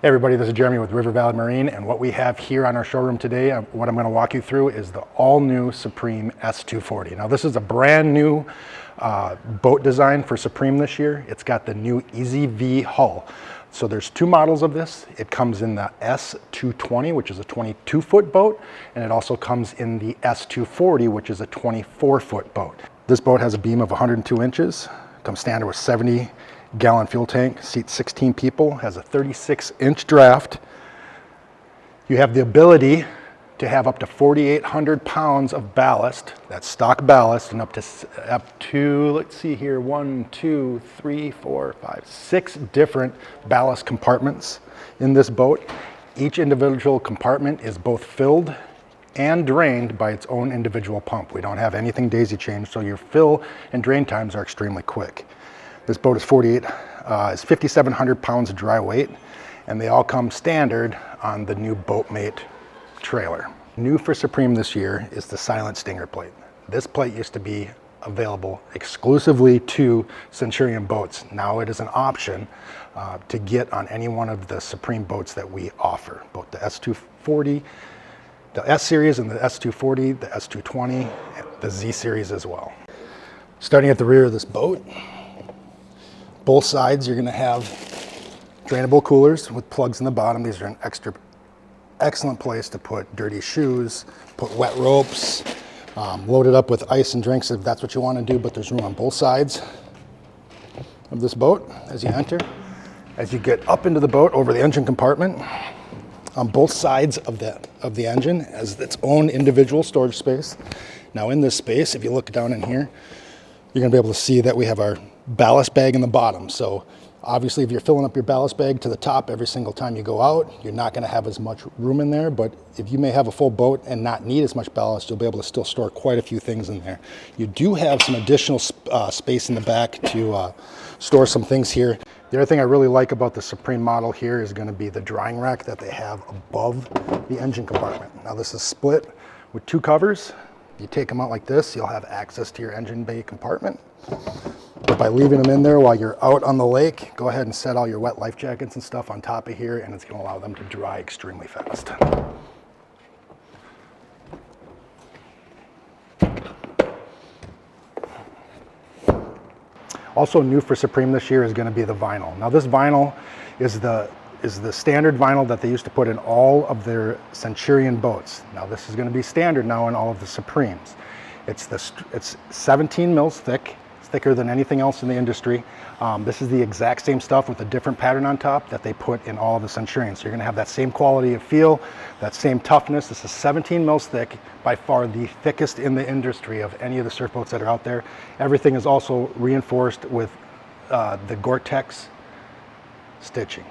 Hey everybody, this is Jeremy with River Valley Marine, and what we have here on our showroom today, what I'm going to walk you through is the all-new Supreme S240. Now this is a brand new boat design for Supreme this year. It's got the new Easy V hull. So there's two models of this. It comes in the S220, which is a 22-foot boat, and it also comes in the S240, which is a 24-foot boat. This boat has a beam of 102 inches, comes standard with 70-gallon fuel tank, seats 16 people, has a 36-inch draft. You have the ability to have up to 4,800 pounds of ballast, that's stock ballast, and up to let's see here, 6 different ballast compartments in this boat. Each individual compartment is both filled and drained by its own individual pump. We don't have anything daisy chained, so your fill and drain times are extremely quick. This boat is 5,700 pounds of dry weight, and they all come standard on the new Boatmate trailer. New for Supreme this year is the silent stinger plate. This plate used to be available exclusively to Centurion boats. Now it is an option to get on any one of the Supreme boats that we offer, both the S240, the S series and the S240, the S220, the Z series as well. Starting at the rear of this boat, both sides you're going to have drainable coolers with plugs in the bottom. These are an excellent place to put dirty shoes, put wet ropes, load it up with ice and drinks if that's what you want to do, but there's room on both sides of this boat as you enter. As you get up into the boat over the engine compartment, on both sides of the engine as its own individual storage space. Now in this space, if you look down in here, you're going to be able to see that we have our ballast bag in the bottom. So obviously if you're filling up your ballast bag to the top every single time you go out, you're not going to have as much room in there, but if you may have a full boat and not need as much ballast, you'll be able to still store quite a few things in there. You do have some additional space in the back to store some things here. The other thing I really like about the Supreme model here is going to be the drying rack that they have above the engine compartment. Now this is split with two covers. You take them out like this, you'll have access to your engine bay compartment. But by leaving them in there while you're out on the lake, go ahead and set all your wet life jackets and stuff on top of here, and it's going to allow them to dry extremely fast. Also new for Supreme this year is going to be the vinyl. Now this vinyl is the standard vinyl that they used to put in all of their Centurion boats. Now this is going to be standard now in all of the Supremes. It's 17 mils thick. It's thicker than anything else in the industry. This is the exact same stuff with a different pattern on top that they put in all of the Centurions. So you're going to have that same quality of feel, that same toughness. This is 17 mils thick, by far the thickest in the industry of any of the surf boats that are out there. Everything is also reinforced with the Gore-Tex stitching,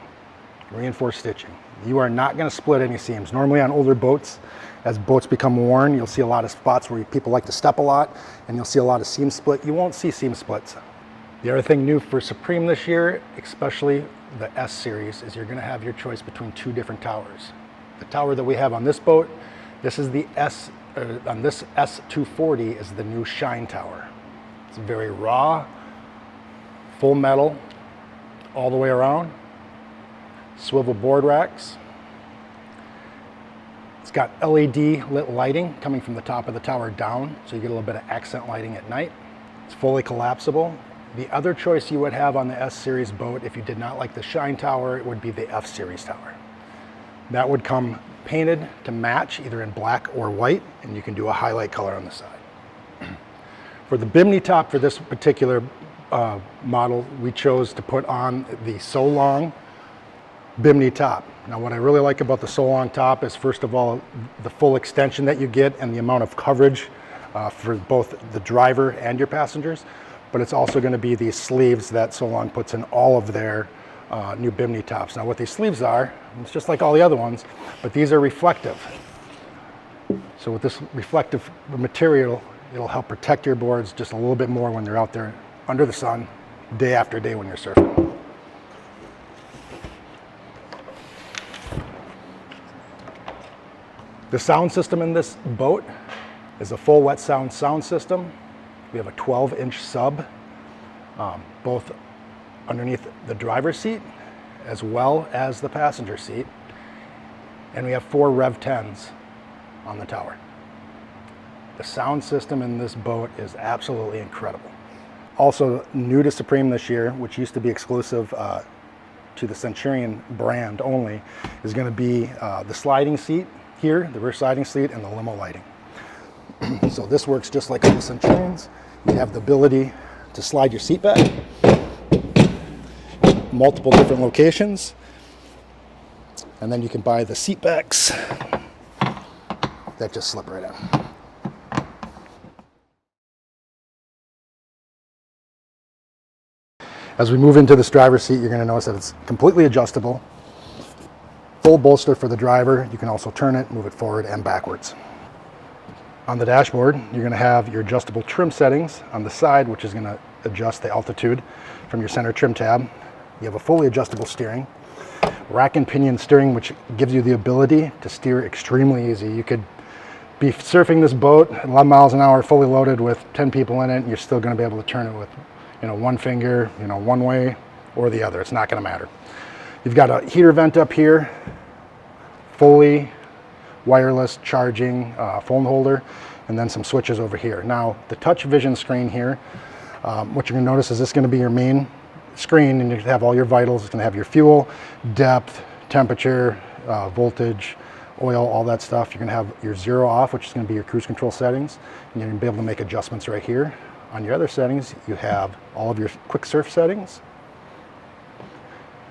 reinforced stitching. You are not going to split any seams. Normally on older boats, as boats become worn, you'll see a lot of spots where people like to step a lot, and you'll see a lot of seam split. You won't see seam splits. The other thing new for Supreme this year, especially the S series, is you're going to have your choice between two different towers. The tower that we have on this boat, this is the on this S240 is the new Shine Tower. It's very raw, full metal, all the way around, swivel board racks. It's got LED lit lighting coming from the top of the tower down, so you get a little bit of accent lighting at night. It's fully collapsible. The other choice you would have on the S series boat, if you did not like the Shine Tower, it would be the F series tower. That would come painted to match either in black or white, and you can do a highlight color on the side. For the bimini top for this particular model, we chose to put on the So Long bimini top. Now what I really like about the So Long top is, first of all, the full extension that you get and the amount of coverage for both the driver and your passengers, but it's also going to be these sleeves that So Long puts in all of their new bimini tops. Now what these sleeves are, it's just like all the other ones, but these are reflective. So with this reflective material, it'll help protect your boards just a little bit more when they're out there under the sun, day after day when you're surfing. The sound system in this boat is a full wet sound system. We have a 12-inch sub, both underneath the driver's seat as well as the passenger seat. And we have 4 Rev 10s on the tower. The sound system in this boat is absolutely incredible. Also new to Supreme this year, which used to be exclusive to the Centurion brand only, is going to be the sliding seat here, the rear sliding seat, and the limo lighting. So this works just like all the Centurions. You have the ability to slide your seat back, multiple different locations, and then you can buy the seat backs that just slip right in. As we move into this driver's seat, you're going to notice that it's completely adjustable. Full bolster for the driver. You can also turn it, move it forward and backwards. On the dashboard, you're going to have your adjustable trim settings on the side, which is going to adjust the altitude from your center trim tab. You have a fully adjustable steering. Rack and pinion steering, which gives you the ability to steer extremely easy. You could be surfing this boat at 11 miles an hour, fully loaded with 10 people in it, and you're still going to be able to turn it with, one finger, one way or the other. It's not going to matter. You've got a heater vent up here, fully wireless charging phone holder, and then some switches over here. Now the touch vision screen here, what you're going to notice is this is going to be your main screen, and you have all your vitals. It's going to have your fuel, depth, temperature, voltage, oil, all that stuff. You're going to have your 0 off, which is going to be your cruise control settings, and you're going to be able to make adjustments right here. On your other settings, you have all of your quick surf settings,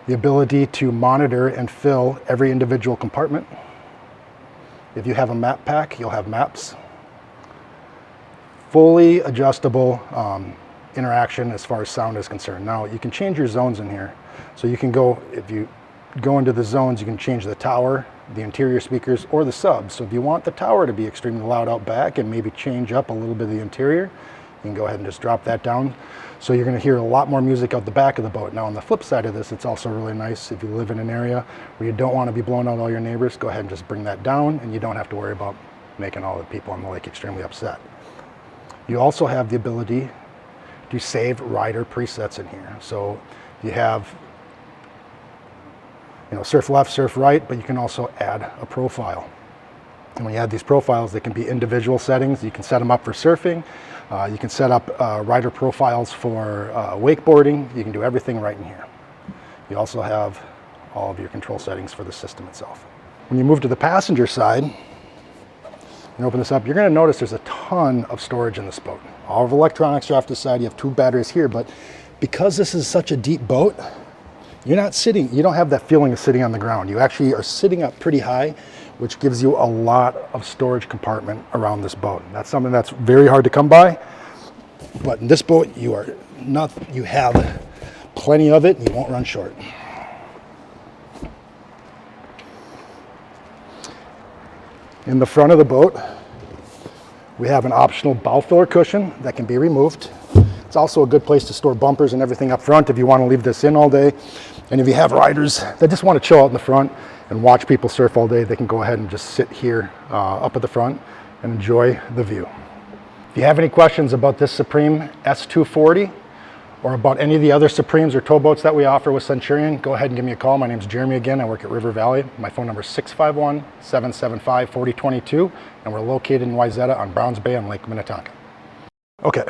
the ability to monitor and fill every individual compartment. If you have a map pack, you'll have maps. Fully adjustable interaction as far as sound is concerned. Now you can change your zones in here. So you can go, if you go into the zones, you can change the tower, the interior speakers, or the subs. So if you want the tower to be extremely loud out back and maybe change up a little bit of the interior, you can go ahead and just drop that down. So you're going to hear a lot more music out the back of the boat. Now on the flip side of this, it's also really nice if you live in an area where you don't want to be blowing out all your neighbors, go ahead and just bring that down, and you don't have to worry about making all the people on the lake extremely upset. You also have the ability to save rider presets in here. So you have surf left, surf right, but you can also add a profile. And when you add these profiles, they can be individual settings. You can set them up for surfing. You can set up rider profiles for wakeboarding. You can do everything right in here. You also have all of your control settings for the system itself. When you move to the passenger side and open this up, you're going to notice there's a ton of storage in this boat. All of the electronics are off to the side. You have 2 batteries here, but because this is such a deep boat, you're not sitting, you don't have that feeling of sitting on the ground. You actually are sitting up pretty high, which gives you a lot of storage compartment around this boat. That's something that's very hard to come by, but in this boat you have plenty of it and you won't run short. In the front of the boat, we have an optional bow filler cushion that can be removed. It's also a good place to store bumpers and everything up front if you want to leave this in all day. And if you have riders that just want to chill out in the front and watch people surf all day, they can go ahead and just sit here up at the front and enjoy the view. If you have any questions about this Supreme S240 or about any of the other Supremes or towboats that we offer with Centurion, go ahead and give me a call. My name's Jeremy again. I work at River Valley. My phone number is 651-775-4022, and we're located in Wayzata on Browns Bay on Lake Minnetonka. Okay.